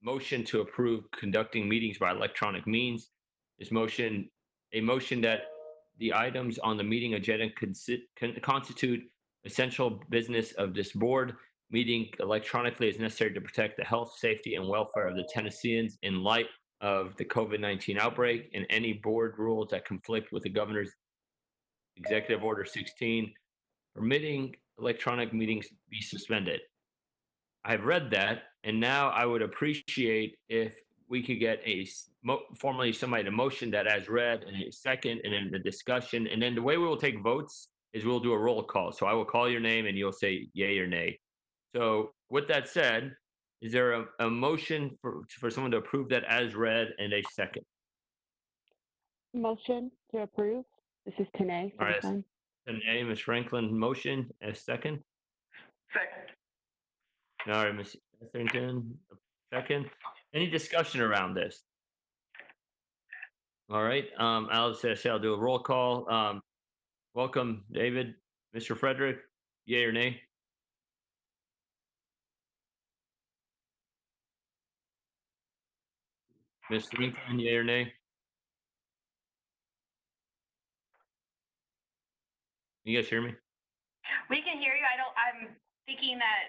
motion to approve conducting meetings by electronic means. This motion, a motion that the items on the meeting agenda constitute essential business of this board. Meeting electronically is necessary to protect the health, safety, and welfare of the Tennesseans in light of the COVID-19 outbreak and any board rules that conflict with the governor's Executive Order 16 permitting electronic meetings be suspended. I've read that, and now I would appreciate if we could get formally somebody to motion that as read, and a second, and then the discussion, and then the way we will take votes is we'll do a roll call. So I will call your name, and you'll say yay or nay. So with that said, is there a motion for someone to approve that as read and a second? Motion to approve. This is Tanae. All right, Tanae, Ms. Franklin, motion as second. Second. All right, Ms. Etherington, second. Any discussion around this? All right, I'll do a roll call. Welcome, David. Mr. Frederick, yay or nay? Ms. Etherington, yay or nay? You guys hear me? We can hear you. I'm thinking that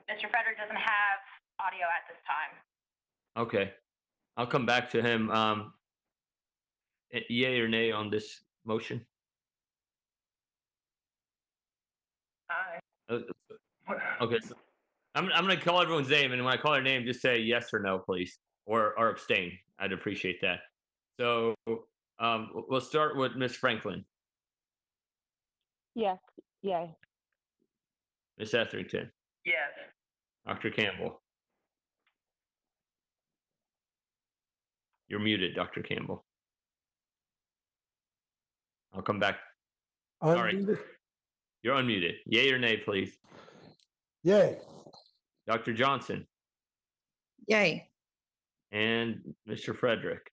Mr. Frederick doesn't have audio at this time. Okay, I'll come back to him. Yay or nay on this motion? Aye. Okay, so I'm going to call everyone's name, and when I call their name, just say yes or no, please, or abstain. I'd appreciate that. So we'll start with Ms. Franklin. Yes. Yay. Ms. Etherington. Yes. Dr. Campbell. You're muted, Dr. Campbell. I'll come back. All right. You're unmuted. Yay or nay, please. Yay. Dr. Johnson. Yay. And Mr. Frederick.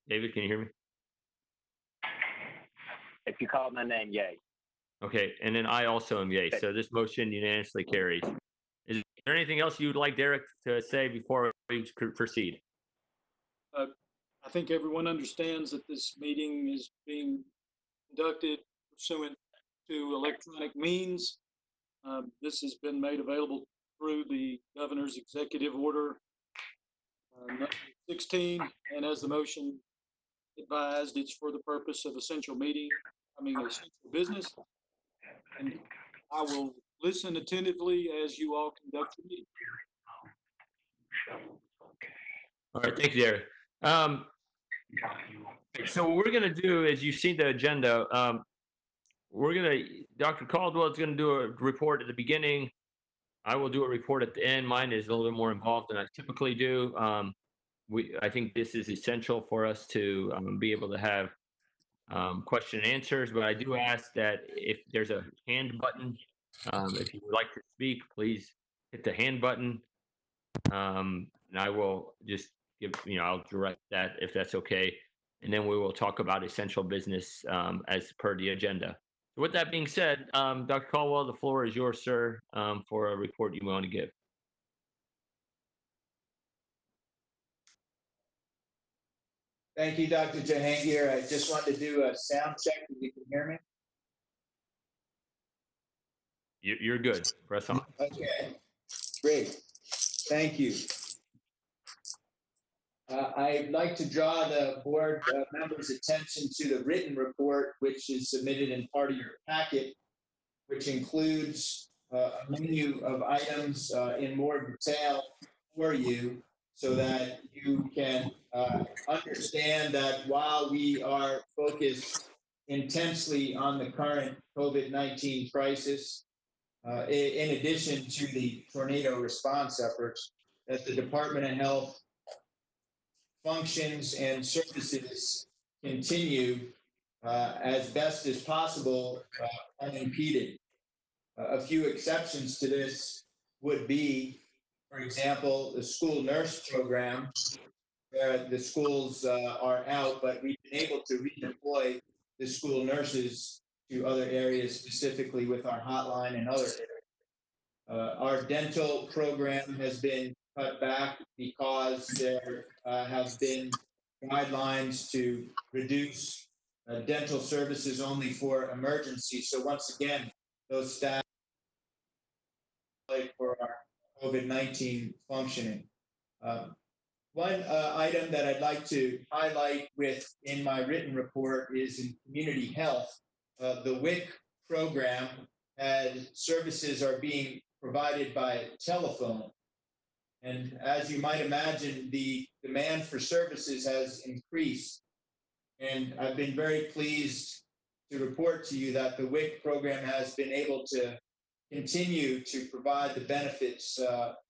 David, can you hear me? If you call my name, yay. Okay, and then I also am yay. So this motion unanimously carries. Is there anything else you'd like Derek to say before we proceed? I think everyone understands that this meeting is being conducted pursuant to electronic means. This has been made available through the governor's executive order number 16, and as the motion advised, it's for the purpose of essential business. And I will listen attentively as you all conduct the meeting. All right, thank you, Derek. So what we're going to do is, you've seen the agenda. Dr. Caldwell is going to do a report at the beginning. I will do a report at the end. Mine is a little bit more involved than I typically do. I think this is essential for us to be able to have question and answers, but I do ask that if there's a hand button, if you would like to speak, please hit the hand button. And I will just I'll direct that if that's okay. And then we will talk about essential business as per the agenda. So with that being said, Dr. Caldwell, the floor is yours, sir, for a report you want to give. Thank you, Dr. Jahangir. I just wanted to do a sound check if you can hear me. You're good. Press on. Okay, great. Thank you. I'd like to draw the board members' attention to the written report, which is submitted in part of your packet, which includes a menu of items in more detail for you, so that you can understand that while we are focused intensely on the current COVID-19 crisis, in addition to the tornado response efforts, that the Department of Health functions and services continue as best as possible unimpeded. A few exceptions to this would be, for example, the school nurse program, where the schools are out, but we've been able to redeploy the school nurses to other areas, specifically with our hotline and other areas. Our dental program has been cut back because there have been guidelines to reduce dental services only for emergencies. So once again, those staff for our COVID-19 functioning. One item that I'd like to highlight in my written report is in community health. The WIC program and services are being provided by telephone. And as you might imagine, the demand for services has increased. And I've been very pleased to report to you that the WIC program has been able to continue to provide the benefits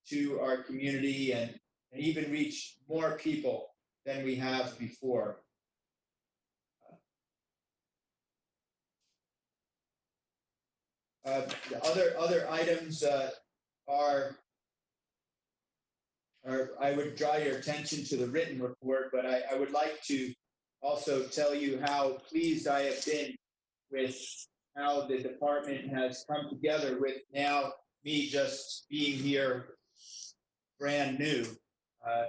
to our community and even reach more people than we have before. The other items are I would draw your attention to the written report, but I would like to also tell you how pleased I have been with how the department has come together, with now me just being here brand new,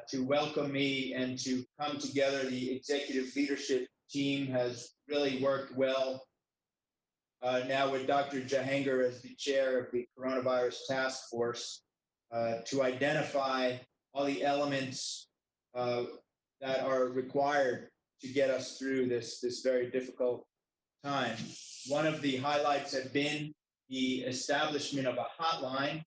to welcome me and to come together. The executive leadership team has really worked well. Now with Dr. Jahangir as the chair of the coronavirus task force, to identify all the elements that are required to get us through this very difficult time. One of the highlights have been the establishment of a hotline,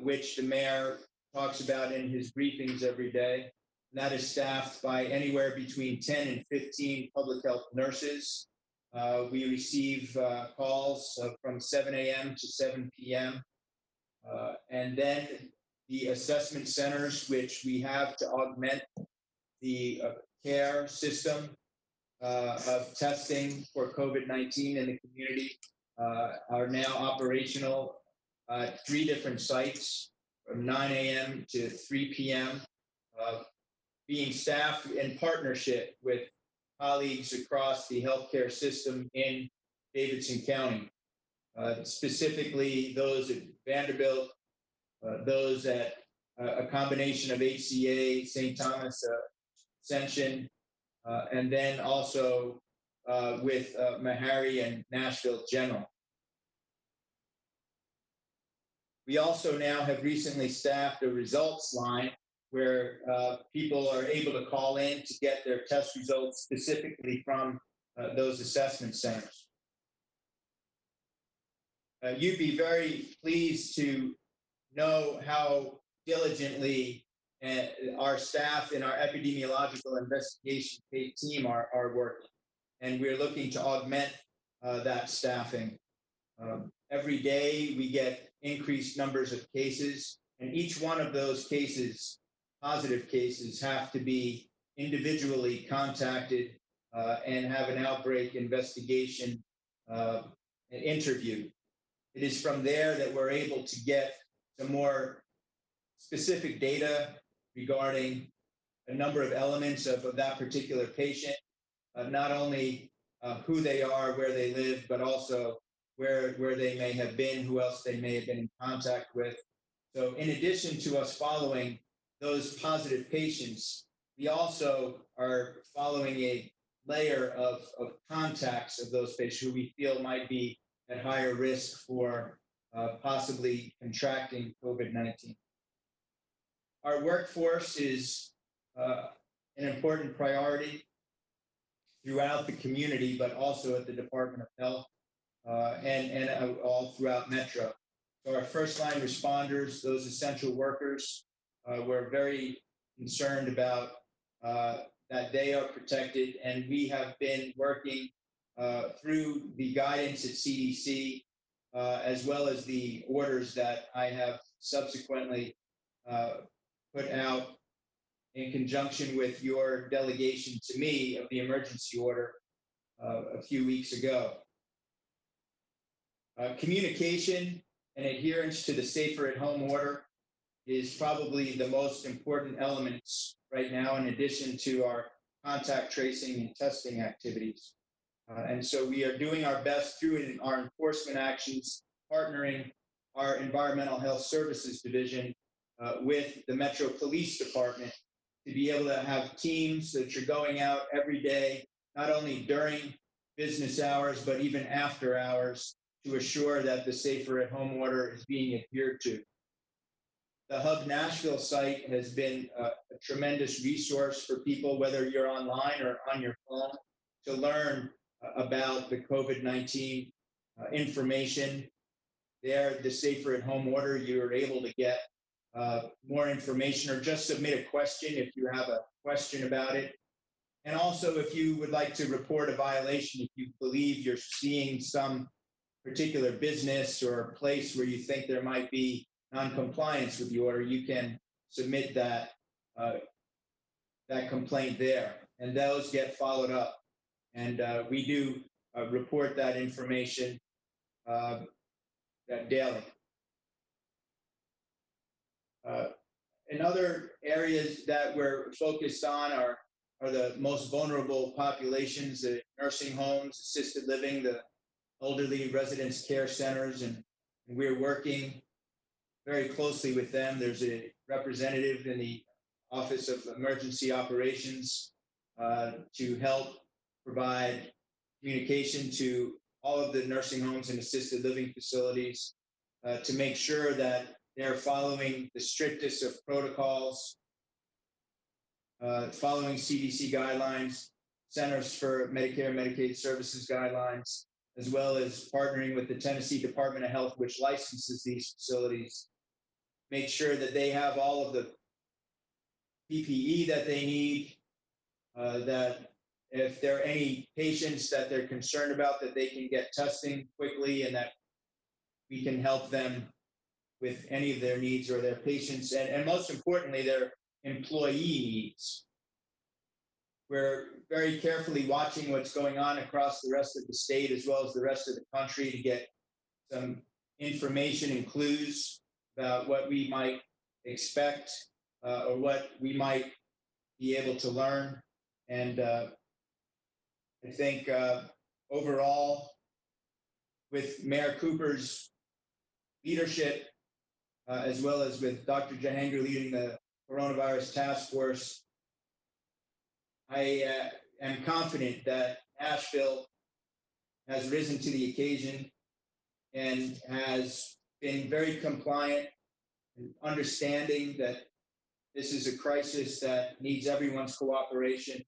which the mayor talks about in his briefings every day. And that is staffed by anywhere between 10 and 15 public health nurses. We receive calls from 7 a.m. to 7 p.m. And then the assessment centers, which we have to augment the care system of testing for COVID-19 in the community, are now operational at 3 different sites from 9 a.m. to 3 p.m., being staffed in partnership with colleagues across the healthcare system in Davidson County, specifically those at Vanderbilt, those at a combination of HCA, St. Thomas, Ascension, and then also with Meharry and Nashville General. We also now have recently staffed a results line where people are able to call in to get their test results specifically from those assessment centers. You'd be very pleased to know how diligently our staff and our epidemiological investigation team are working. And we're looking to augment that staffing. Every day we get increased numbers of cases, and each one of those cases, positive cases, have to be individually contacted and have an outbreak investigation and interview. It is from there that we're able to get some more specific data regarding a number of elements of that particular patient, not only who they are, where they live, but also where they may have been, who else they may have been in contact with. So in addition to us following those positive patients, we also are following a layer of contacts of those patients who we feel might be at higher risk for possibly contracting COVID-19. Our workforce is an important priority throughout the community, but also at the Department of Health and all throughout Metro. So our first line responders, those essential workers, we're very concerned about that they are protected, and we have been working through the guidance at CDC, as well as the orders that I have subsequently put out in conjunction with your delegation to me of the emergency order a few weeks ago. Communication and adherence to the Safer at Home order is probably the most important elements right now, in addition to our contact tracing and testing activities. And so we are doing our best through our enforcement actions, partnering our Environmental Health Services Division with the Metro Police Department to be able to have teams that are going out every day, not only during business hours, but even after hours, to assure that the Safer at Home order is being adhered to. The Hub Nashville site has been a tremendous resource for people, whether you're online or on your phone, to learn about the COVID-19 information. There, the Safer at Home order, you're able to get more information or just submit a question if you have a question about it. And also, if you would like to report a violation, if you believe you're seeing some particular business or place where you think there might be non-compliance with the order, you can submit that complaint there, and those get followed up. And we do report that information daily. In other areas that we're focused on are the most vulnerable populations, the nursing homes, assisted living, the elderly residence care centers, and we're working very closely with them. There's a representative in the Office of Emergency Operations to help provide communication to all of the nursing homes and assisted living facilities to make sure that they're following the strictest of protocols, following CDC guidelines, Centers for Medicare and Medicaid Services guidelines, as well as partnering with the Tennessee Department of Health, which licenses these facilities. Make sure that they have all of the PPE that they need, that if there are any patients that they're concerned about, that they can get testing quickly and that we can help them with any of their needs or their patients, and most importantly, their employee needs. We're very carefully watching what's going on across the rest of the state as well as the rest of the country to get some information and clues about what we might expect or what we might be able to learn. And I think overall, with Mayor Cooper's leadership, as well as with Dr. Jahangir leading the coronavirus task force, I am confident that Nashville has risen to the occasion and has been very compliant and understanding that this is a crisis that needs everyone's cooperation.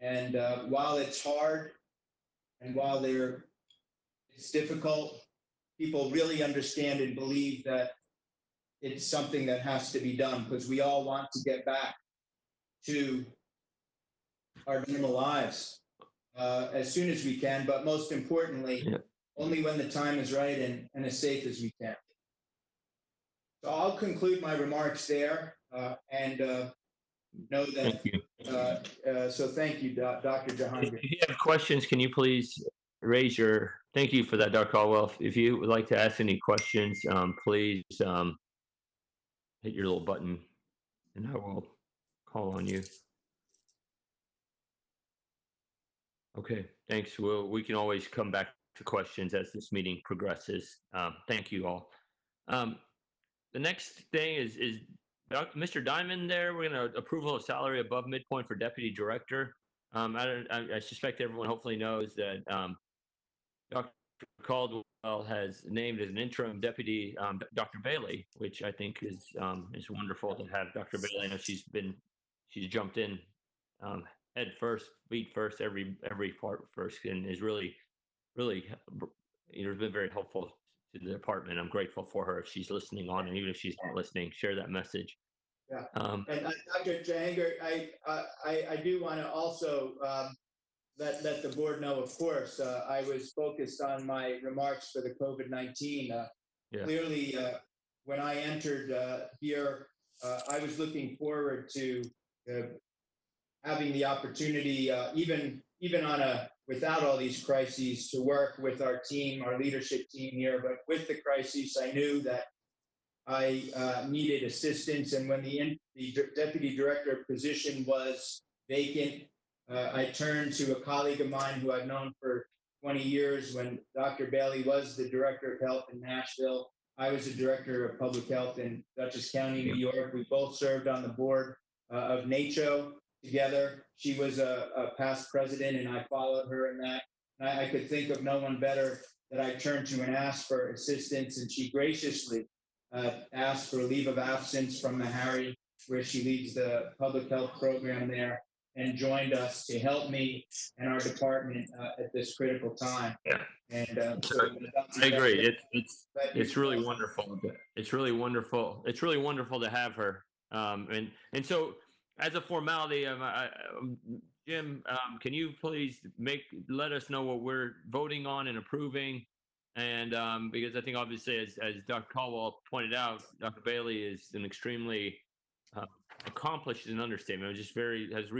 And while it's hard and while it's difficult, people really understand and believe that it's something that has to be done because we all want to get back to our normal lives as soon as we can, but most importantly, only when the time is right and as safe as we can. So I'll conclude my remarks there and know that. Thank you. So thank you, Dr. Jahangir. If you have questions, can you please raise your, thank you for that, Dr. Caldwell. If you would like to ask any questions, please hit your little button and I will call on you. Okay, thanks. We can always come back to questions as this meeting progresses. Thank you all. The next thing is Mr. Diamond there. We're going to approval of salary above midpoint for deputy director. I suspect everyone hopefully knows that Dr. Caldwell has named as an interim deputy Dr. Bailey, which I think is wonderful to have Dr. Bailey. I know she's jumped in head first, feet first, every part first, and is really been very helpful to the department. I'm grateful for her if she's listening on, and even if she's not listening, share that message. Yeah. And Dr. Jahangir, I do want to also let the board know, of course, I was focused on my remarks for the COVID-19. Clearly, when I entered here, I was looking forward to having the opportunity, even on without all these crises, to work with our team, our leadership team here. But with the crises, I knew that I needed assistance. And when the deputy director position was vacant, I turned to a colleague of mine who I've known for 20 years when Dr. Bailey was the director of health in Nashville. I was the director of public health in Dutchess County, New York. We both served on the board of NACHO together. She was a past president, and I followed her in that. And I could think of no one better that I turned to and asked for assistance, and she graciously asked for a leave of absence from Meharry, where she leads the public health program there, and joined us to help me and our department at this critical time. Yeah. And I agree. It's really wonderful. It's really wonderful. It's really wonderful to have her. And so, as a formality, Jim, can you please let us know what we're voting on and approving? And because I think obviously, as Dr. Caldwell pointed out, Dr. Bailey is an extremely accomplished is an understatement. Just has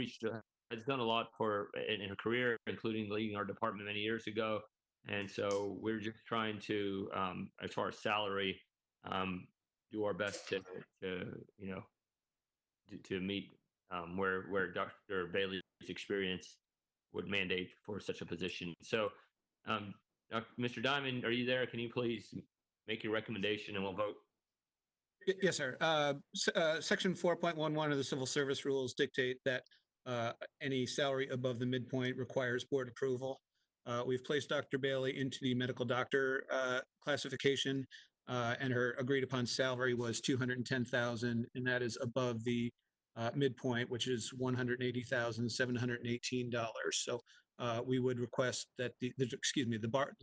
done a lot in her career, including leading our department many years ago. And so we're just trying to, as far as salary, do our best to meet where Dr. Bailey's experience would mandate for such a position. So, Mr. Diamond, are you there? Can you please make your recommendation and we'll vote? Yes, sir. Section 4.11 of the Civil Service Rules dictate that any salary above the midpoint requires board approval. We've placed Dr. Bailey into the medical doctor classification, and her agreed upon salary was $210,000, and that is above the midpoint, which is $180,718. So we would request that the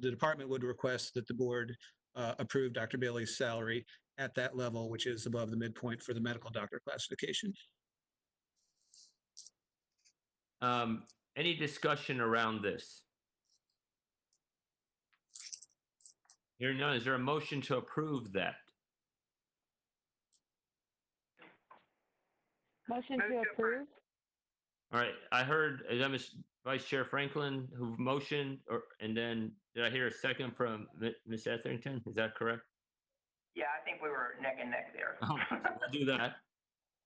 department would request that the board approve Dr. Bailey's salary at that level, which is above the midpoint for the medical doctor classification. Any discussion around this? Hearing none, is there a motion to approve that? Motion to approve? All right, I heard, is that Vice Chair Franklin who motioned, and then did I hear a second from Ms. Etherington? Is that correct? Yeah, I think we were neck and neck there. Oh, we'll do that.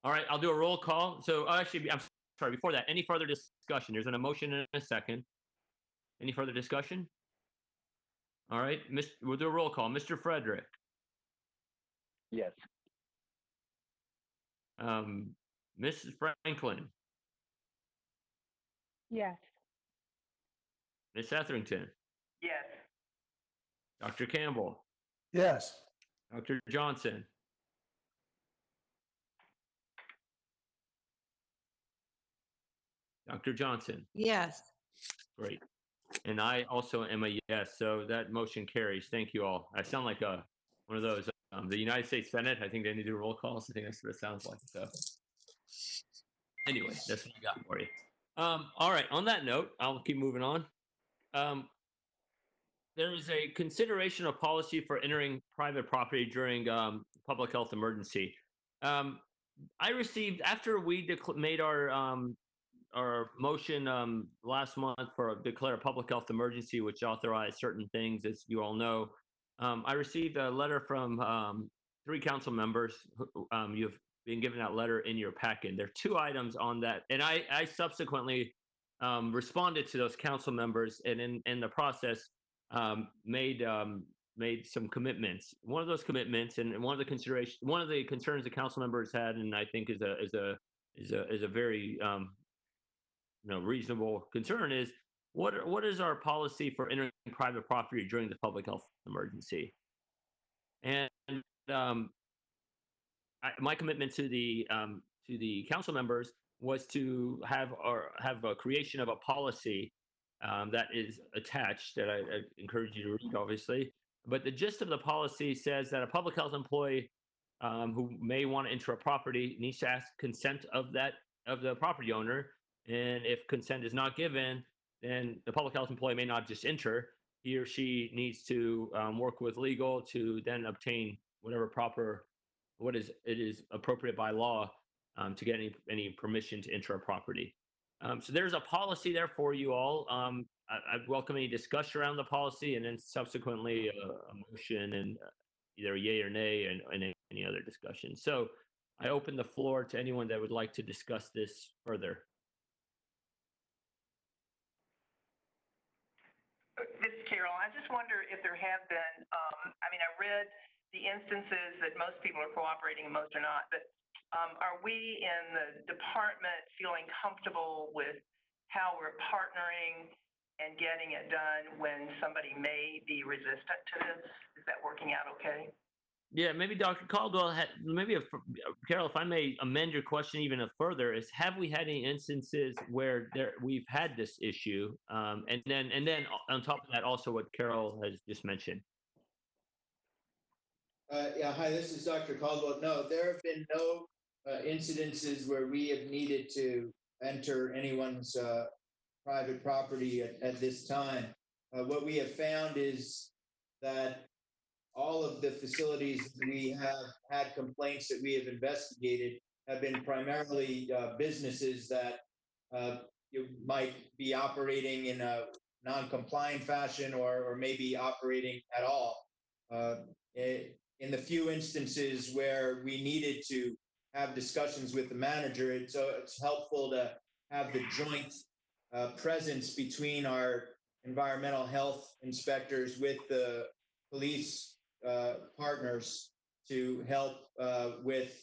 All right, I'll do a roll call. So actually, I'm sorry, before that, any further discussion? There's an motion and a second. Any further discussion? All right, we'll do a roll call. Mr. Frederick. Yes. Mrs. Franklin. Yes. Ms. Etherington. Yes. Dr. Campbell. Yes. Dr. Johnson. Dr. Johnson. Yes. Great. And I also am a yes, so that motion carries. Thank you all. I sound like one of those, the United States Senate. I think they need to do roll calls. I think that's what it sounds like. So anyway, that's what I got for you. All right, on that note, I'll keep moving on. There is a consideration of policy for entering private property during public health emergency. I received, after we made our motion last month for declare a public health emergency, which authorized certain things, as you all know. I received a letter from 3 council members. You've been given that letter in your packet. There are 2 items on that, and I subsequently responded to those council members, and in the process made some commitments. One of those commitments, and one of the concerns the council members had, and I think is a very reasonable concern, is what is our policy for entering private property during the public health emergency? And my commitment to the council members was to have a creation of a policy that is attached, that I encourage you to read, obviously. But the gist of the policy says that a public health employee who may want to enter a property needs to ask consent of the property owner. And if consent is not given, then the public health employee may not just enter. He or she needs to work with legal to then obtain what is appropriate by law to get any permission to enter a property. So there's a policy there for you all. I welcome any discussion around the policy, and then subsequently a motion and either yay or nay, and any other discussion. So I open the floor to anyone that would like to discuss this further. wonder if there have been, I mean, I read the instances that most people are cooperating and most are not, but are we in the department feeling comfortable with how we're partnering and getting it done when somebody may be resistant to this? Is that working out okay? Yeah, maybe Dr. Caldwell had, maybe if, Carol, if I may amend your question even further, is have we had any instances where we've had this issue? And then on top of that, also what Carol has just mentioned. Yeah, hi, this is Dr. Caldwell. No, there have been no incidences where we have needed to enter anyone's private property at this time. What we have found is that all of the facilities we have had complaints that we have investigated have been primarily businesses that you might be operating in a non-compliant fashion or maybe operating at all. In the few instances where we needed to have discussions with the manager, it's helpful to have the joint presence between our environmental health inspectors with the police partners to help with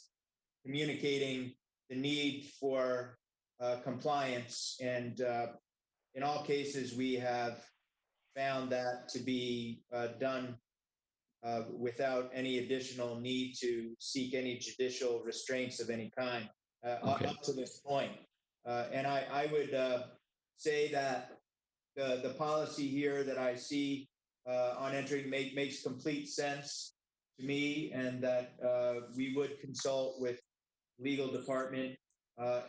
communicating the need for compliance. And in all cases, we have found that to be done without any additional need to seek any judicial restraints of any kind up to this point. And I would say that the policy here that I see on entering makes complete sense to me, and that we would consult with legal department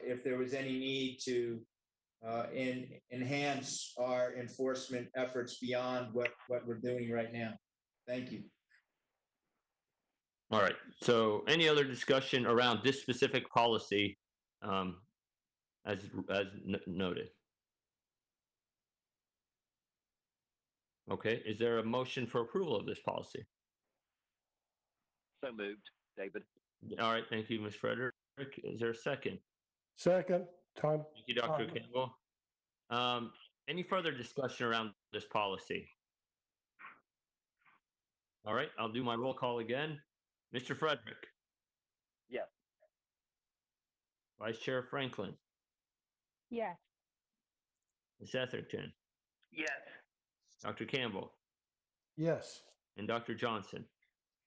if there was any need to enhance our enforcement efforts beyond what we're doing right now. Thank you. All right. So any other discussion around this specific policy as noted? Okay. Is there a motion for approval of this policy? So moved, David. All right. Thank you, Ms. Frederick. Is there a second? Second, Tom. Thank you, Dr. Campbell. Any further discussion around this policy? All right. I'll do my roll call again. Mr. Frederick. Yes. Vice Chair Franklin. Yes. Ms. Etherington. Yes. Dr. Campbell. Yes. And Dr. Johnson.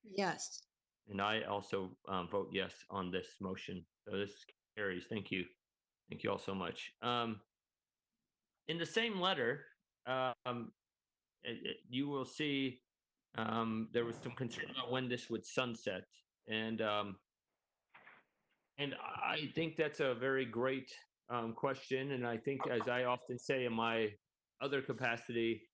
Yes. And I also vote yes on this motion. So this carries. Thank you. Thank you all so much. In the same letter, you will see there was some concern about when this would sunset. And I think that's a very great question. And I think, as I often say in my other capacity,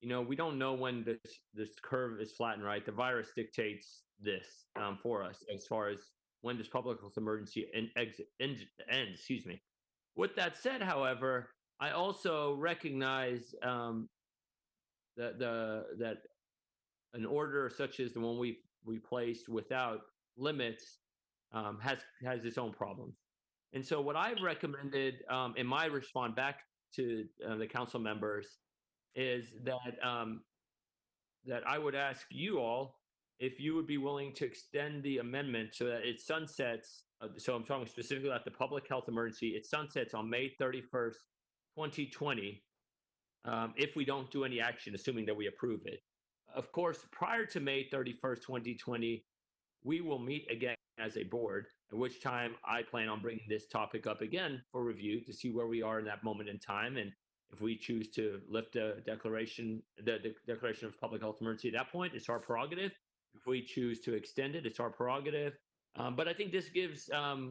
you know, we don't know when this curve is flattened, right? The virus dictates this for us as far as when this public health emergency ends, excuse me. With that said, however, I also recognize that an order such as the one we placed without limits has its own problems. And so what I've recommended in my response back to the council members is that that I would ask you all if you would be willing to extend the amendment so that it sunsets. So I'm talking specifically about the public health emergency. It sunsets on May 31st, 2020, if we don't do any action, assuming that we approve it. Of course, prior to May 31st, 2020, we will meet again as a board, at which time I plan on bringing this topic up again for review to see where we are in that moment in time. And if we choose to lift the declaration of public health emergency at that point, it's our prerogative. If we choose to extend it, it's our prerogative. But I think this gives a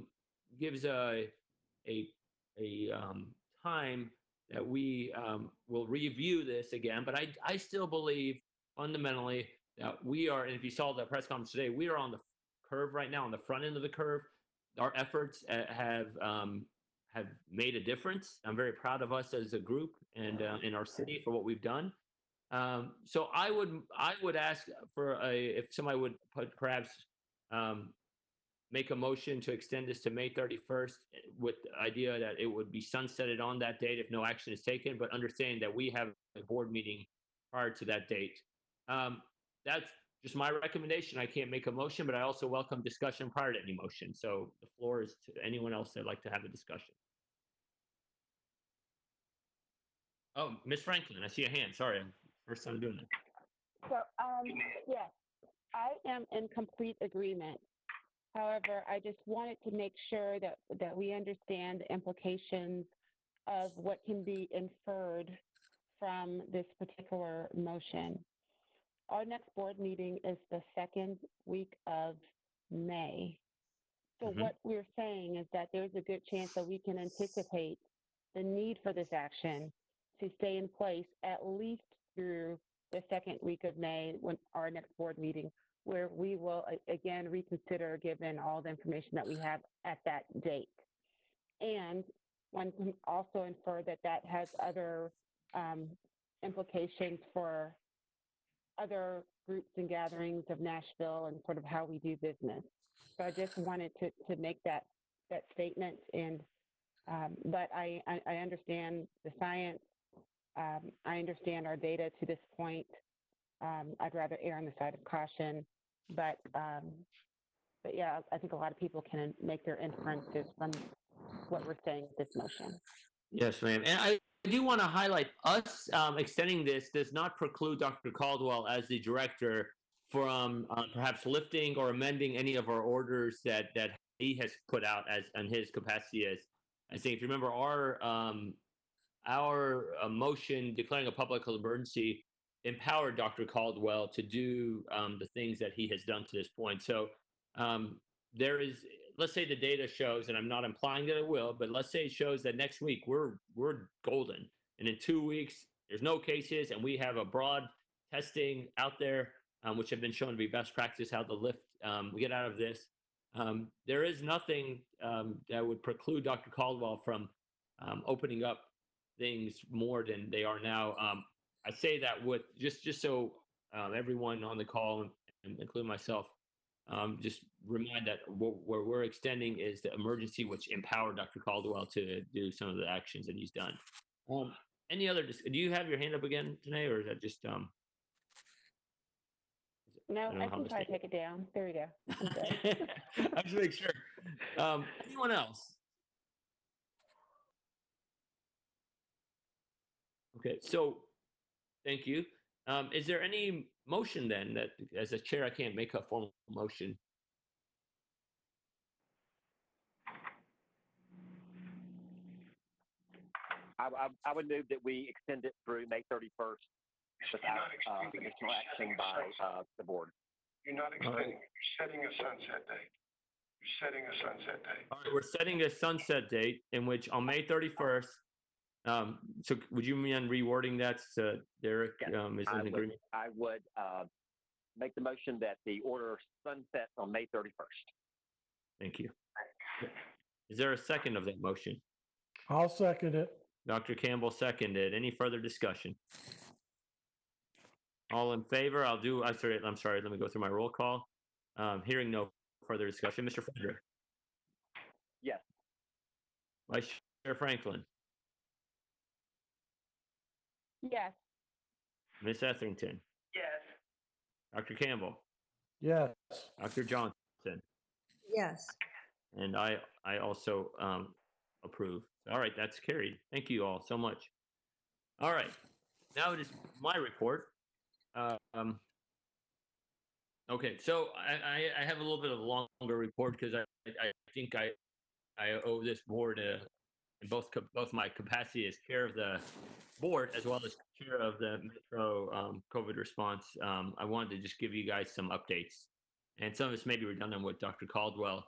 time that we will review this again. But I still believe fundamentally that we are, and if you saw the press conference today, we are on the curve right now, on the front end of the curve. Our efforts have made a difference. I'm very proud of us as a group and in our city for what we've done. So I would ask for if somebody would perhaps make a motion to extend this to May 31st with the idea that it would be sunsetted on that date if no action is taken, but understanding that we have a board meeting prior to that date. That's just my recommendation. I can't make a motion, but I also welcome discussion prior to any motion. So the floor is to anyone else that'd like to have a discussion. Oh, Ms. Franklin, I see a hand. Sorry, first time doing that. So, yes, I am in complete agreement. However, I just wanted to make sure that we understand the implications of what can be inferred from this particular motion. Our next board meeting is the second week of May. So what we're saying is that there's a good chance that we can anticipate the need for this action to stay in place at least through the second week of May, when our next board meeting, where we will again reconsider given all the information that we have at that date. And one can also infer that that has other implications for other groups and gatherings of Nashville and sort of how we do business. So I just wanted to make that statement. And but I understand the science. I understand our data to this point. I'd rather err on the side of caution, but yeah, I think a lot of people can make their inferences from what we're saying with this motion. Yes, ma'am. And I do want to highlight us extending this does not preclude Dr. Caldwell as the director from perhaps lifting or amending any of our orders that he has put out as in his capacity as. I think if you remember our motion declaring a public emergency empowered Dr. Caldwell to do the things that he has done to this point. So there is, let's say the data shows, and I'm not implying that it will, but let's say it shows that next week we're golden, and in 2 weeks there's no cases, and we have a broad testing out there, which have been shown to be best practice how to lift we get out of this. There is nothing that would preclude Dr. Caldwell from opening up things more than they are now. I say that with just so everyone on the call, and including myself, just remind that where we're extending is the emergency, which empowered Dr. Caldwell to do some of the actions that he's done. Any other? Do you have your hand up again today, or is that just? No, I can try to take it down. There we go. I'm good. I just make sure. Anyone else? Okay, so thank you. Is there any motion then that, as a chair, I can't make a formal motion? I would move that we extend it through May 31st without additional action by the board. You're not extending, you're setting a sunset date. You're setting a sunset date. All right, we're setting a sunset date in which on May 31st. So would you mind rewording that, Derek? Yes, is in agreement? I would make the motion that the order sunsets on May 31st. Thank you. Is there a second of that motion? I'll second it. Dr. Campbell seconded. Any further discussion? All in favor? I'm sorry. Let me go through my roll call. Hearing no further discussion. Mr. Frederick? Yes. Vice Chair Franklin? Yes. Ms. Etherington? Yes. Dr. Campbell? Yes. Dr. Johnson? Yes. And I also approve. All right, that's carried. Thank you all so much. All right, now it is my report. Okay, so I have a little bit of a longer report because I think I owe this board in both my capacity as chair of the board as well as chair of the Metro COVID response. I wanted to just give you guys some updates, and some of this may be redundant with Dr. Caldwell.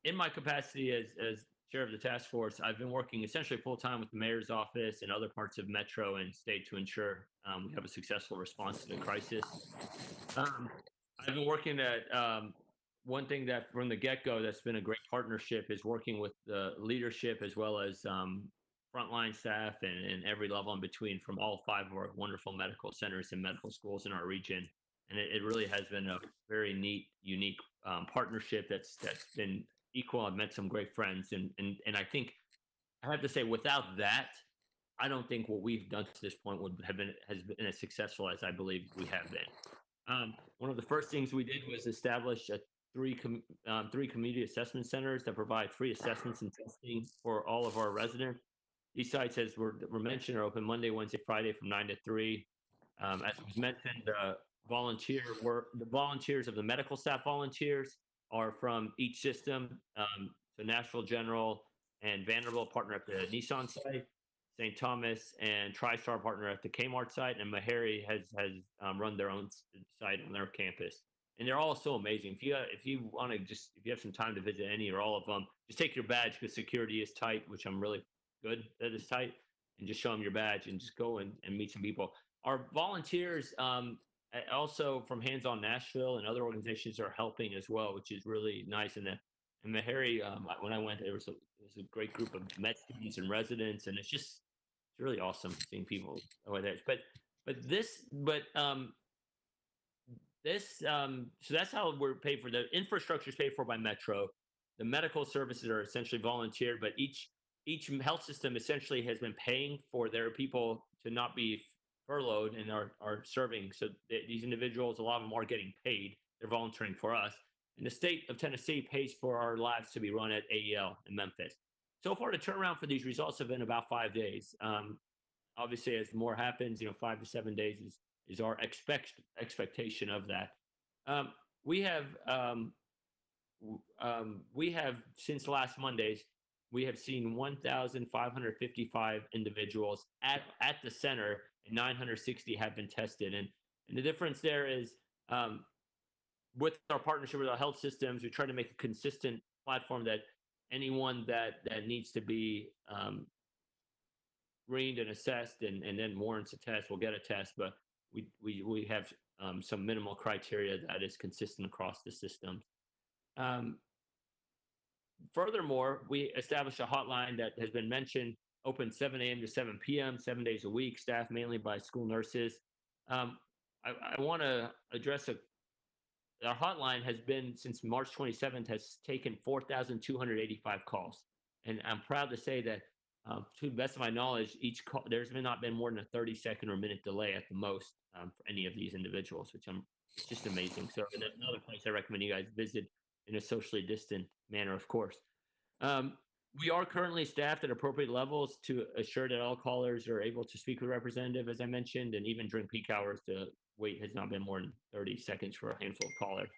In my capacity as chair of the task force, I've been working essentially full-time with the mayor's office and other parts of Metro and state to ensure we have a successful response to the crisis. I've been working at one thing that from the get-go that's been a great partnership is working with the leadership as well as frontline staff and every level in between from all 5 of our wonderful medical centers and medical schools in our region. And it really has been a very neat, unique partnership that's been equal. I've met some great friends, and I think I have to say, without that, I don't think what we've done to this point has been as successful as I believe we have been. One of the first things we did was establish three community assessment centers that provide free assessments and testing for all of our residents. These sites, as were mentioned, are open Monday, Wednesday, Friday from 9 to 3. As was mentioned, the volunteers of the medical staff volunteers are from each system. So Nashville General and Vanderbilt partner at the Nissan site, St. Thomas and TriStar partner at the Kmart site, and Meharry has run their own site on their campus. And they're all so amazing. If you want to if you have some time to visit any or all of them, just take your badge because security is tight, which I'm really good that it's tight, and just show them your badge and just go and meet some people. Our volunteers also from Hands On Nashville and other organizations are helping as well, which is really nice. And Meharry, when I went, there was a great group of med students and residents, and it's really awesome seeing people over there. So that's how we're paid for. The infrastructure is paid for by Metro. The medical services are essentially volunteer, but each health system essentially has been paying for their people to not be furloughed and are serving. So these individuals, a lot of them are getting paid. They're volunteering for us. And the state of Tennessee pays for our labs to be run at AEL in Memphis. So far, the turnaround for these results have been about 5 days. Obviously, as more happens, 5 to 7 days is our expectation of that. We have since last Mondays, we have seen 1,555 individuals at the center, and 960 have been tested. And the difference there is with our partnership with our health systems, we try to make a consistent platform that anyone that needs to be screened and assessed and then warrants a test will get a test. But we have some minimal criteria that is consistent across the system. Furthermore, we established a hotline that has been mentioned, open 7 a.m. to 7 p.m., 7 days a week, staffed mainly by school nurses. I want to address our hotline has been, since March 27th, has taken 4,285 calls. And I'm proud to say that, to the best of my knowledge, each call, there's not been more than a 30-second or minute delay at the most for any of these individuals, which it's just amazing. So another place I recommend you guys visit in a socially distant manner, of course. We are currently staffed at appropriate levels to assure that all callers are able to speak with a representative, as I mentioned, and even during peak hours, the wait has not been more than 30 seconds for a handful of callers.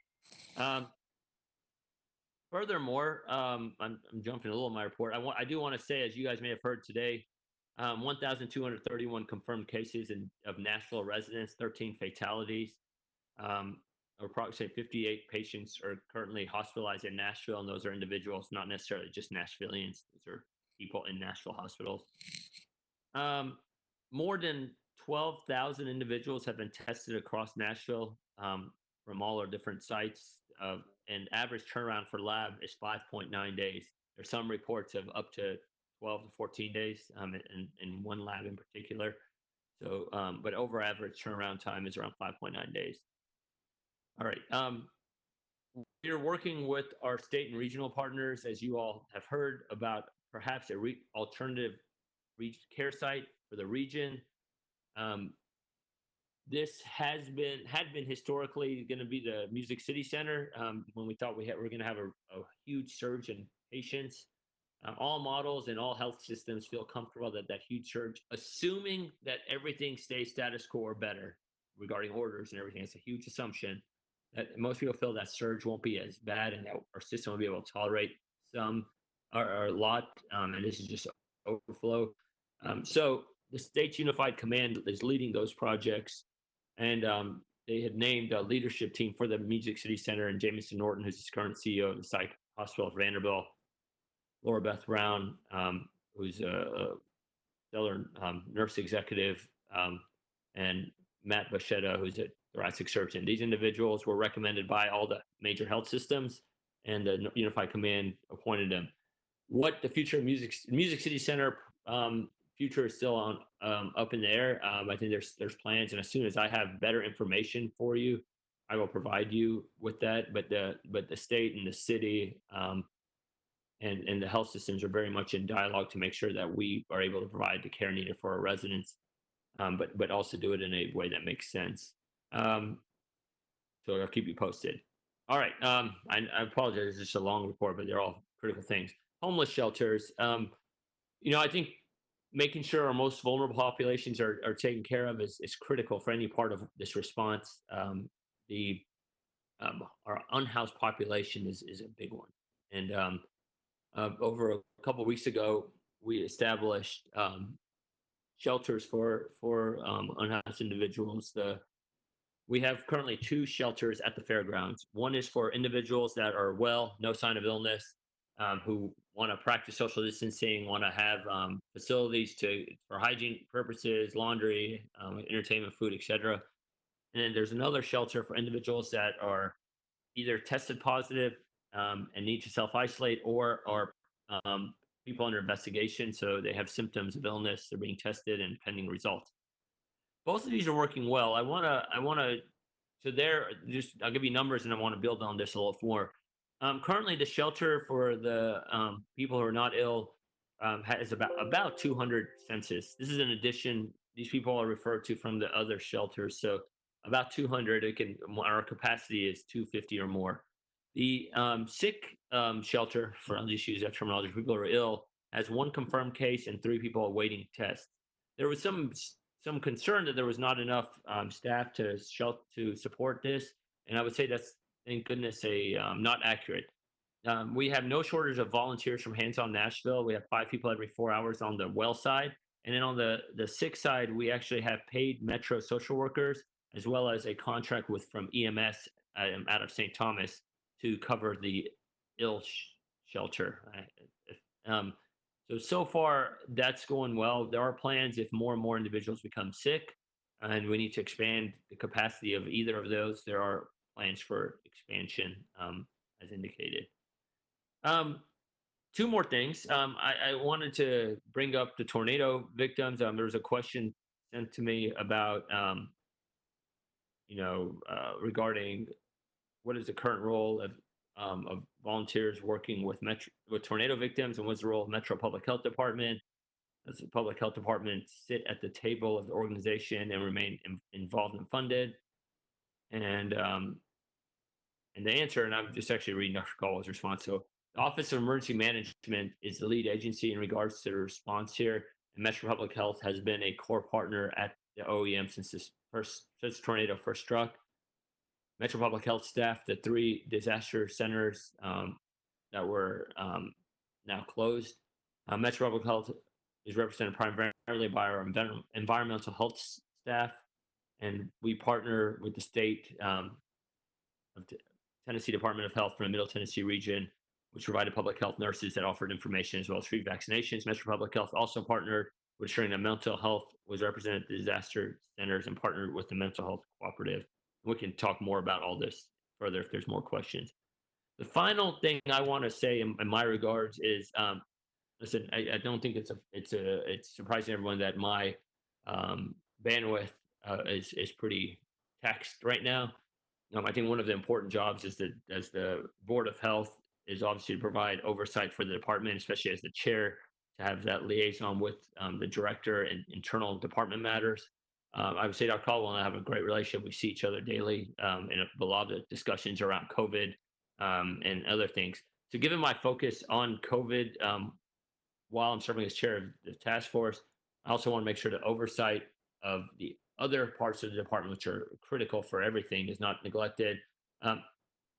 Furthermore, I'm jumping a little in my report. I do want to say, as you guys may have heard today, 1,231 confirmed cases of Nashville residents, 13 fatalities. Approximately 58 patients are currently hospitalized in Nashville, and those are individuals, not necessarily just Nashvillians. Those are people in Nashville hospitals. More than 12,000 individuals have been tested across Nashville from all our different sites, and average turnaround for lab is 5.9 days. There's some reports of up to 12 to 14 days in one lab in particular. So, but over average turnaround time is around 5.9 days. All right. We're working with our state and regional partners, as you all have heard, about perhaps a alternative care site for the region. This had been historically going to be the Music City Center when we thought we're going to have a huge surge in patients. All models and all health systems feel comfortable that huge surge, assuming that everything stays status quo or better regarding orders and everything. It's a huge assumption that most people feel that surge won't be as bad and that our system will be able to tolerate some or a lot, and this is just overflow. So the State's Unified Command is leading those projects, and they had named a leadership team for the Music City Center, and Jamison Norton, who's the current CEO of the Psych Hospital of Vanderbilt, Laura Beth Brown, who's a stellar nurse executive, and Matt Bachetta, who's a thoracic surgeon. These individuals were recommended by all the major health systems, and the Unified Command appointed them. What the future of Music City Center future is still up in the air. I think there's plans, and as soon as I have better information for you, I will provide you with that. But the state and the city and the health systems are very much in dialogue to make sure that we are able to provide the care needed for our residents, but also do it in a way that makes sense. So I'll keep you posted. All right. I apologize. It's just a long report, but they're all critical things. Homeless shelters. I think making sure our most vulnerable populations are taken care of is critical for any part of this response. The Our unhoused population is a big one, and over a couple of weeks ago, we established shelters for unhoused individuals. We have currently two shelters at the fairgrounds. One is for individuals that are well, no sign of illness, who want to practice social distancing, want to have facilities for hygiene purposes, laundry, entertainment, food, etc. And then there's another shelter for individuals that are either tested positive and need to self isolate, or are people under investigation. So they have symptoms of illness, they're being tested and pending results. Both of these are working well. So there, just I'll give you numbers, and I want to build on this a little more. Currently, the shelter for the people who are not ill has about 200 census. This is in addition. These people are referred to from the other shelters, so about 200. Our capacity is 250 or more. The sick shelter, for I'll just use that terminology, people who are ill, has one confirmed case and 3 people awaiting tests. There was some concern that there was not enough staff to support this, and I would say that's, thank goodness, not accurate. We have no shortage of volunteers from Hands On Nashville. We have 5 people every 4 hours on the well side, and then on the sick side, we actually have paid Metro social workers, as well as a contract from EMS out of St. Thomas to cover the ill shelter. So far, that's going well. There are plans if more and more individuals become sick and we need to expand the capacity of either of those. There are plans for expansion, as indicated. 2 more things. I wanted to bring up the tornado victims. There was a question sent to me about, regarding what is the current role of volunteers working with tornado victims, and what's the role of Metro Public Health Department? Does the Public Health Department sit at the table of the organization and remain involved and funded? And the answer, and I'm just actually reading Dr. Caldwell's response. So the Office of Emergency Management is the lead agency in regards to the response here, and Metro Public Health has been a core partner at the OEM since tornado first struck. Metro Public Health staff the 3 disaster centers that were now closed. Metro Public Health is represented primarily by our environmental health staff, and we partner with the state of Tennessee Department of Health from the Middle Tennessee region, which provided public health nurses that offered information as well as free vaccinations. Metro Public Health also partnered with ensuring that mental health was represented at the disaster centers and partnered with the mental health cooperative. We can talk more about all this further if there's more questions. The final thing I want to say in my regards is, listen, I don't think it's surprising to everyone that my bandwidth is pretty taxed right now. I think one of the important jobs is that as the Board of Health is obviously to provide oversight for the department, especially as the chair, to have that liaison with the director and internal department matters. I would say Dr. Caldwell and I have a great relationship. We see each other daily, and a lot of the discussions around COVID and other things. So given my focus on COVID while I'm serving as chair of the task force, I also want to make sure the oversight of the other parts of the department, which are critical for everything, is not neglected.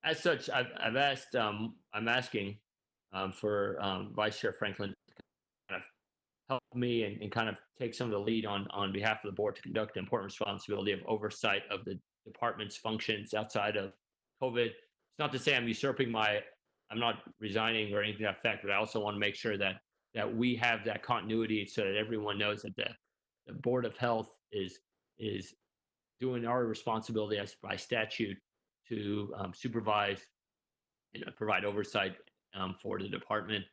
As such, I'm asking for Vice Chair Franklin to kind of help me and kind of take some of the lead on behalf of the board to conduct the important responsibility of oversight of the department's functions outside of COVID. It's not to say I'm not resigning or anything to that effect, but I also want to make sure that we have that continuity so that everyone knows that the Board of Health is doing our responsibility as by statute to supervise and provide oversight for the department.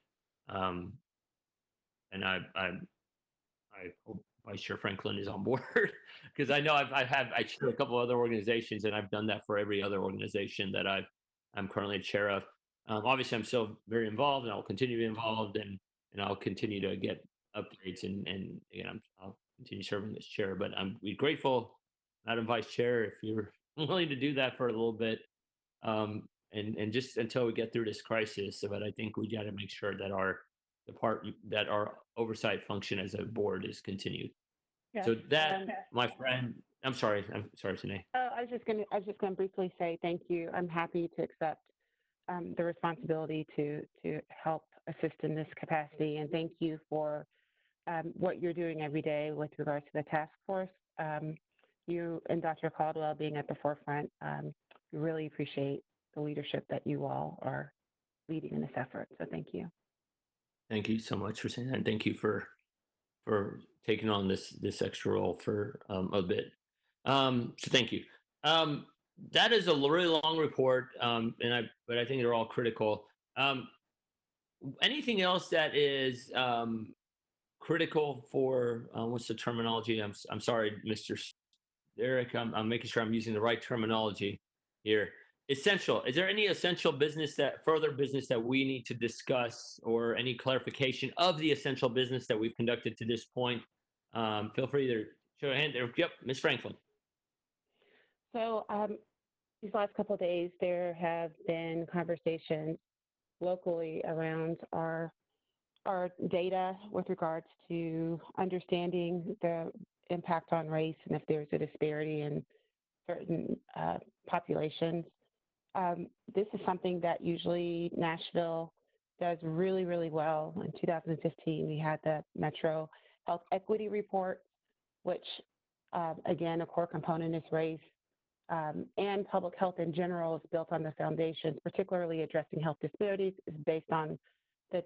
And I hope Vice Chair Franklin is on board because I know I chair a couple other organizations, and I've done that for every other organization that I'm currently chair of. Obviously, I'm still very involved, and I'll continue to be involved, and I'll continue to get updates, and again, I'll continue serving this chair. But I'm we grateful, Madam Vice Chair, if you're willing to do that for a little bit, and just until we get through this crisis. But I think we got to make sure that our oversight function as a board is continued. Yes. So that, my friend, I'm sorry, Sine. I was just gonna briefly say thank you. I'm happy to accept the responsibility to help assist in this capacity, and thank you for what you're doing every day with regards to the task force. You and Dr. Caldwell being at the forefront, we really appreciate the leadership that you all are leading in this effort. So thank you. Thank you so much for saying that, and thank you for taking on this extra role for a bit. So thank you. That is a really long report, but I think they're all critical. Anything else that is critical for what's the terminology? I'm sorry, Mr. Eric. I'm making sure I'm using the right terminology here. Essential. Is there any essential further business that we need to discuss, or any clarification of the essential business that we've conducted to this point? Feel free to show a hand there. Yep, Ms. Franklin. So these last couple of days, there have been conversations locally around our data with regards to understanding the impact on race and if there's a disparity in certain populations. This is something that usually Nashville does really, really well. In 2015, we had the Metro Health Equity Report, which, again, a core component is race. And public health in general is built on the foundations, particularly addressing health disparities, is based on the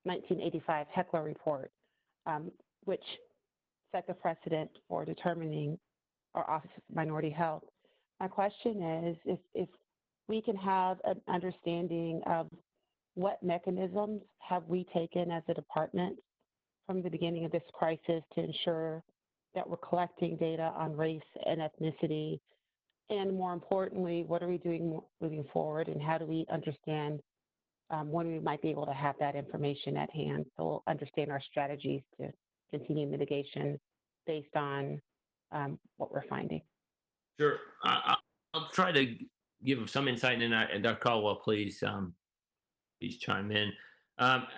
1985 Heckler Report, which set the precedent for determining our Office of Minority Health. My question is, if we can have an understanding of what mechanisms have we taken as a department from the beginning of this crisis to ensure that we're collecting data on race and ethnicity, and more importantly, what are we doing moving forward, and how do we understand when we might be able to have that information at hand, so we'll understand our strategies to continue mitigation based on what we're finding. Sure. I'll try to give some insight, and Dr. Caldwell, please chime in.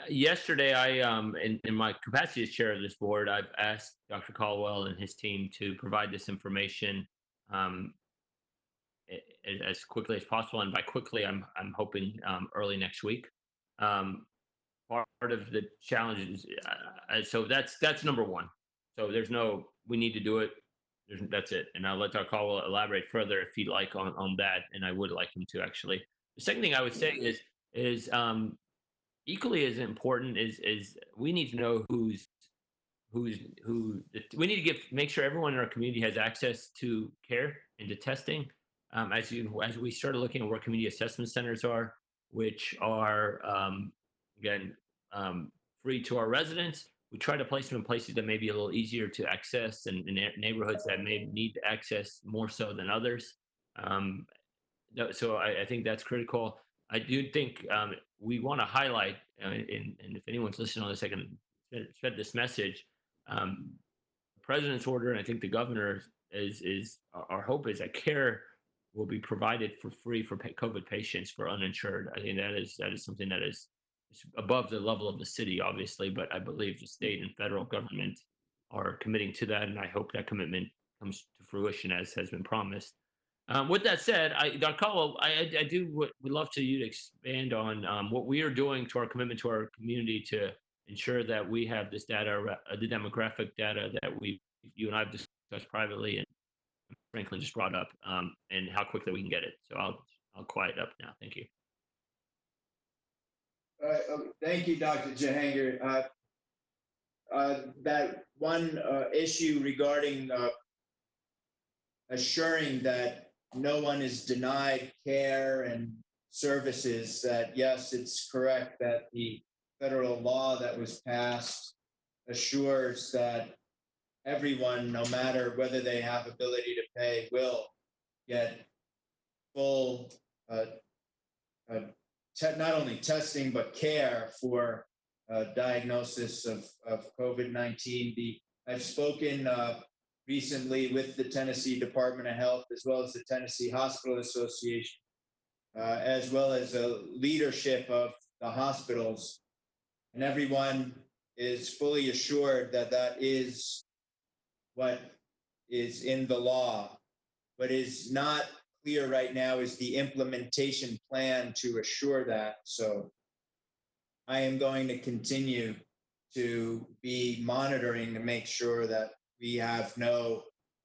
Yesterday, in my capacity as chair of this board, I've asked Dr. Caldwell and his team to provide this information as quickly as possible, and by quickly, I'm hoping early next week. Part of the challenge is so that's number one. So we need to do it. That's it. And I'll let Dr. Caldwell elaborate further if he'd like on that, and I would like him to actually. The second thing I would say is equally as important is we need to know who. We need to make sure everyone in our community has access to care and to testing. As we started looking at where community assessment centers are, which are again free to our residents, we try to place them in places that may be a little easier to access, and in neighborhoods that may need access more so than others. So I think that's critical. I do think we want to highlight, and if anyone's listening on this, I can spread this message. The president's order, and I think the governor is our hope is that care will be provided for free for COVID patients for uninsured. I think that is something that is above the level of the city, obviously, but I believe the state and federal government are committing to that, and I hope that commitment comes to fruition as has been promised. With that said, Dr. Caldwell, I would love you to expand on what we are doing to our commitment to our community to ensure that we have this data, the demographic data that you and I have discussed privately, and Franklin just brought up, and how quickly we can get it. So I'll quiet up now. Thank you. Thank you, Dr. Jahanger. That one issue regarding assuring that no one is denied care and services, that yes, it's correct that the federal law that was passed assures that everyone, no matter whether they have ability to pay, will get full not only testing, but care for diagnosis of COVID-19. I've spoken recently with the Tennessee Department of Health, as well as the Tennessee Hospital Association, as well as the leadership of the hospitals. And everyone is fully assured that that is what is in the law. What is not clear right now is the implementation plan to assure that. So I am going to continue to be monitoring to make sure that we have no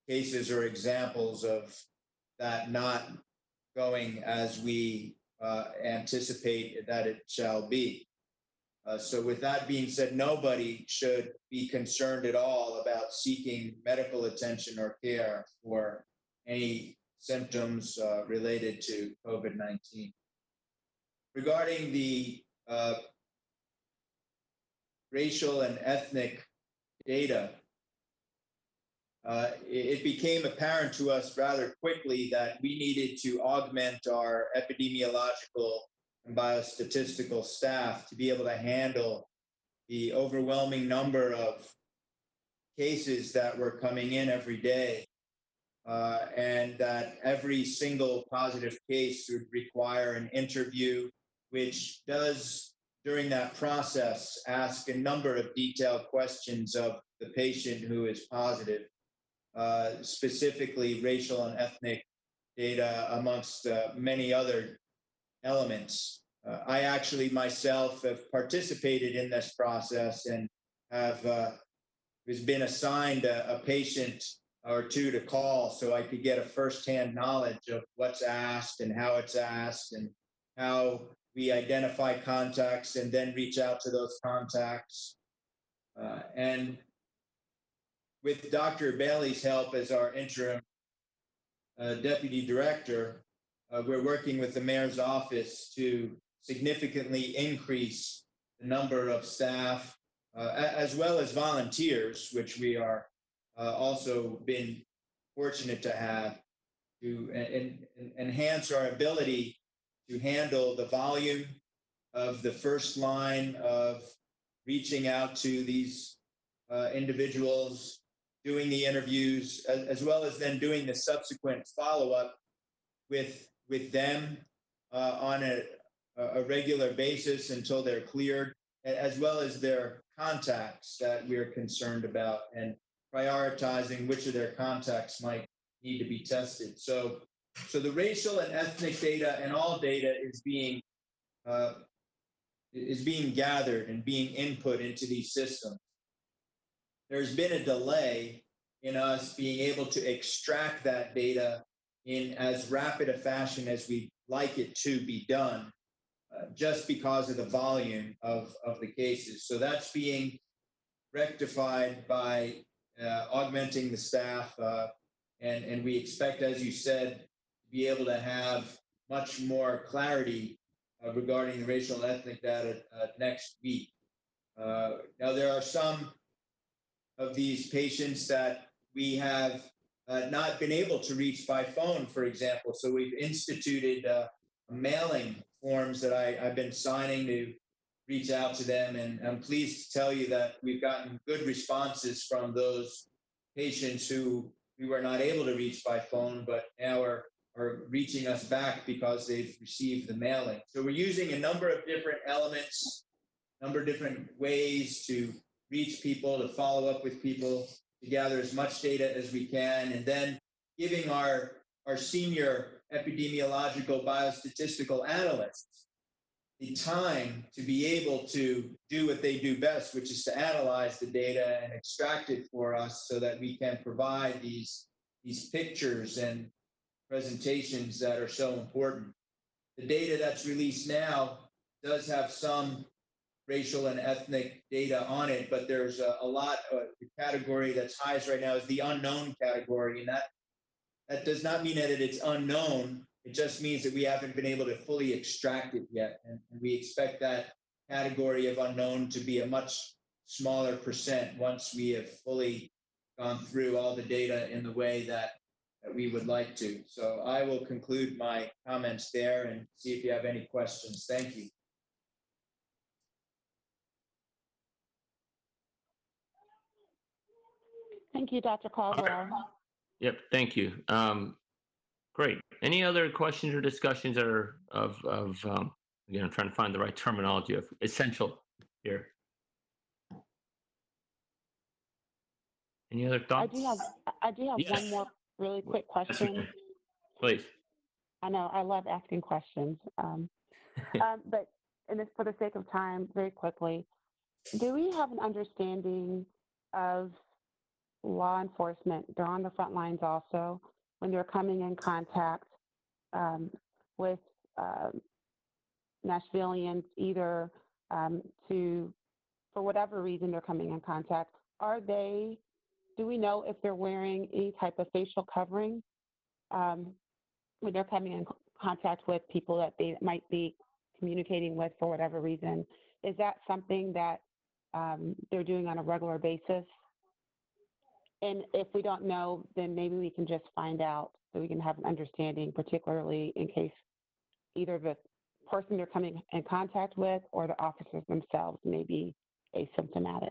cases or examples of that not going as we anticipate that it shall be. So with that being said, nobody should be concerned at all about seeking medical attention or care for any symptoms related to COVID-19. Regarding the racial and ethnic data, it became apparent to us rather quickly that we needed to augment our epidemiological and biostatistical staff to be able to handle the overwhelming number of cases that were coming in every day, and that every single positive case would require an interview, which does, during that process, ask a number of detailed questions of the patient who is positive, specifically racial and ethnic data amongst many other elements. I actually myself have participated in this process and have been assigned a patient or two to call so I could get a firsthand knowledge of what's asked and how it's asked and how we identify contacts and then reach out to those contacts. And with Dr. Bailey's help as our interim deputy director, we're working with the mayor's office to significantly increase the number of staff, as well as volunteers, which we are also been fortunate to have, to enhance our ability to handle the volume of the first line of reaching out to these individuals, doing the interviews, as well as then doing the subsequent follow-up with them on a regular basis until they're cleared, as well as their contacts that we're concerned about, and prioritizing which of their contacts might need to be tested. So the racial and ethnic data and all data is being gathered and being input into these systems. There's been a delay in us being able to extract that data in as rapid a fashion as we'd like it to be done, just because of the volume of the cases. So that's being rectified by augmenting the staff, and we expect, as you said, to be able to have much more clarity regarding the racial and ethnic data next week. Now, there are some of these patients that we have not been able to reach by phone, for example. So we've instituted mailing forms that I've been signing to reach out to them. And I'm pleased to tell you that we've gotten good responses from those patients who we were not able to reach by phone, but now are reaching us back because they've received the mailing. So we're using a number of different elements, a number of different ways to reach people, to follow up with people, to gather as much data as we can, and then giving our senior epidemiological biostatistical analysts the time to be able to do what they do best, which is to analyze the data and extract it for us so that we can provide these pictures and presentations that are so important. The data that's released now does have some racial and ethnic data on it, but there's a lot of the category that's highest right now is the unknown category, and that does not mean that it's unknown. It just means that we haven't been able to fully extract it yet, and we expect that category of unknown to be a much smaller percent once we have fully gone through all the data in the way that that we would like to. So I will conclude my comments there and see if you have any questions. Thank you. Thank you, Dr. Caldwell. Yep, thank you. Great. Any other questions or discussions that are again, I'm trying to find the right terminology of essential here. Any other thoughts? I do have Yes. one more really quick Yes, question. ma'am. Please. I know I love asking questions, but for the sake of time, very quickly, do we have an understanding of law enforcement? They're on the front lines also when they're coming in contact with Nashvillians, either for whatever reason they're coming in contact. Do we know if they're wearing any type of facial covering when they're coming in contact with people that they might be communicating with for whatever reason? Is that something that they're doing on a regular basis? And if we don't know, then maybe we can just find out so we can have an understanding, particularly in case either the person they're coming in contact with or the officers themselves may be asymptomatic.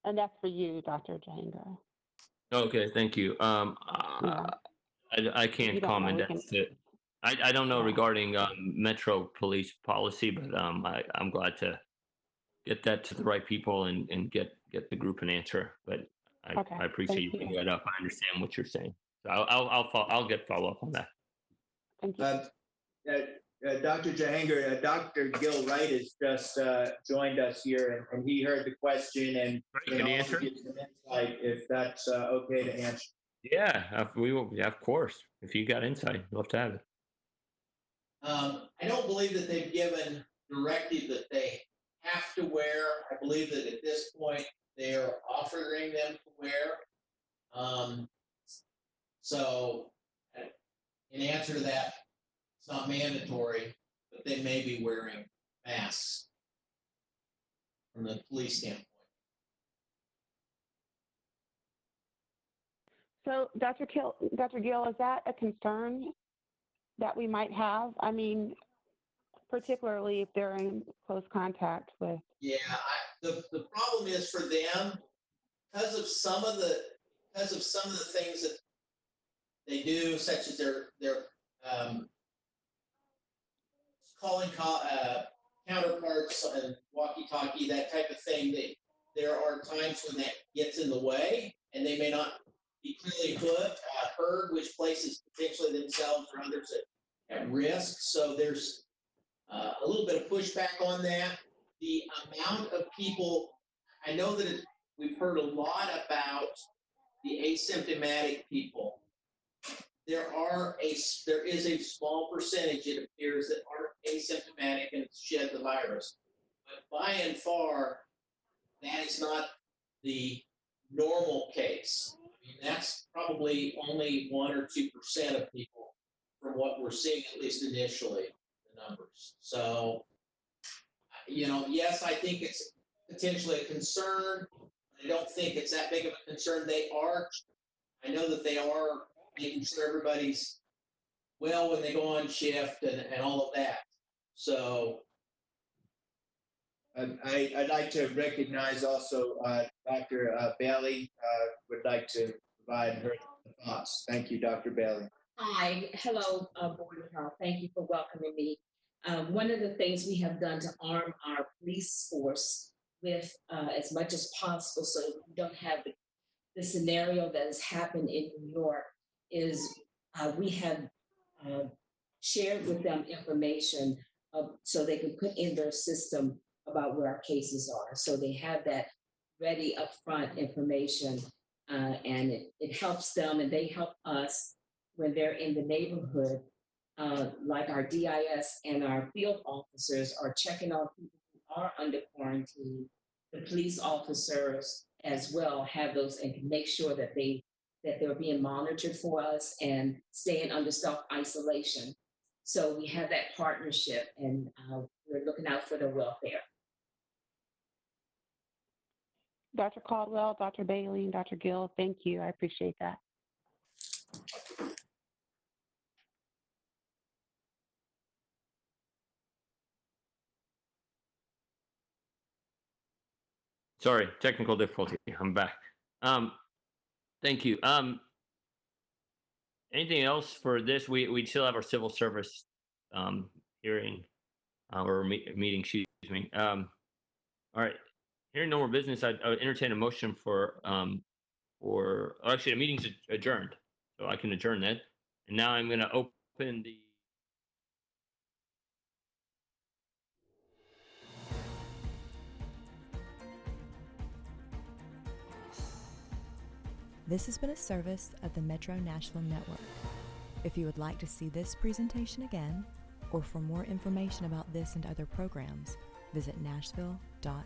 And that's for you, Dr. Jahengar. Okay, thank you. Yeah. I can't comment. That's it. I don't know regarding Metro Police policy, but I'm glad to get that to the right people and get the group an answer. But I appreciate you bringing that up. I understand what you're saying. So I'll get follow up on that. Thank you. Dr. Jahengar, Dr. Gil Wright has just joined us here, and he heard the question and can answer give some insight if that's okay to answer. Yeah, we will. Yeah, of course. If you got insight, I'd love to have it. I don't believe that they've given directive that they have to wear. I believe that at this point they're offering them to wear. So, in answer to that, it's not mandatory, but they may be wearing masks from the police standpoint. So, Dr. Gill, is that a concern that we might have? I mean, particularly if they're in close contact with. Yeah, the problem is for them, because of some of the things that they do, such as their calling counterparts and walkie-talkie, that type of thing. There are times when that gets in the way, and they may not be clearly heard, which places potentially themselves or others at risk. So there's a little bit of pushback on that. The amount of people, I know that we've heard a lot about the asymptomatic people. There is a small percentage, it appears, that are asymptomatic and shed the virus. But by and far, that is not the normal case. I mean, that's probably only 1 or 2% of people from what we're seeing, at least initially, the numbers. So, yes, I think it's potentially a concern. I don't think it's that big of a concern. I know that they are making sure everybody's well when they go on shift and all of that. So I'd like to recognize also Dr. Bailey would like to provide her thoughts. Thank you, Dr. Bailey. Hi, hello, Board of Health. Thank you for welcoming me. One of the things we have done to arm our police force with as much as possible so we don't have the scenario that has happened in New York is we have shared with them information so they can put in their system about where our cases are. So they have that ready upfront information and it helps them and they help us when they're in the neighborhood, like our DIS and our field officers are checking on people who are under quarantine. The police officers as well have those and can make sure that they're being monitored for us and staying under self-isolation. So we have that partnership and we're looking out for their welfare. Dr. Caldwell, Dr. Bailey, and Dr. Gill, thank you. I appreciate that. Sorry, technical difficulty. I'm back. Thank you. Anything else for this? We still have our civil service hearing or meeting. Excuse me. All right. Hearing no more business, I would entertain a motion actually the meeting's adjourned, so I can adjourn that. And now I'm going to open the. This has been a service of the Metro Nashville Network. If you would like to see this presentation again, or for more information about this and other programs, visit nashville.gov.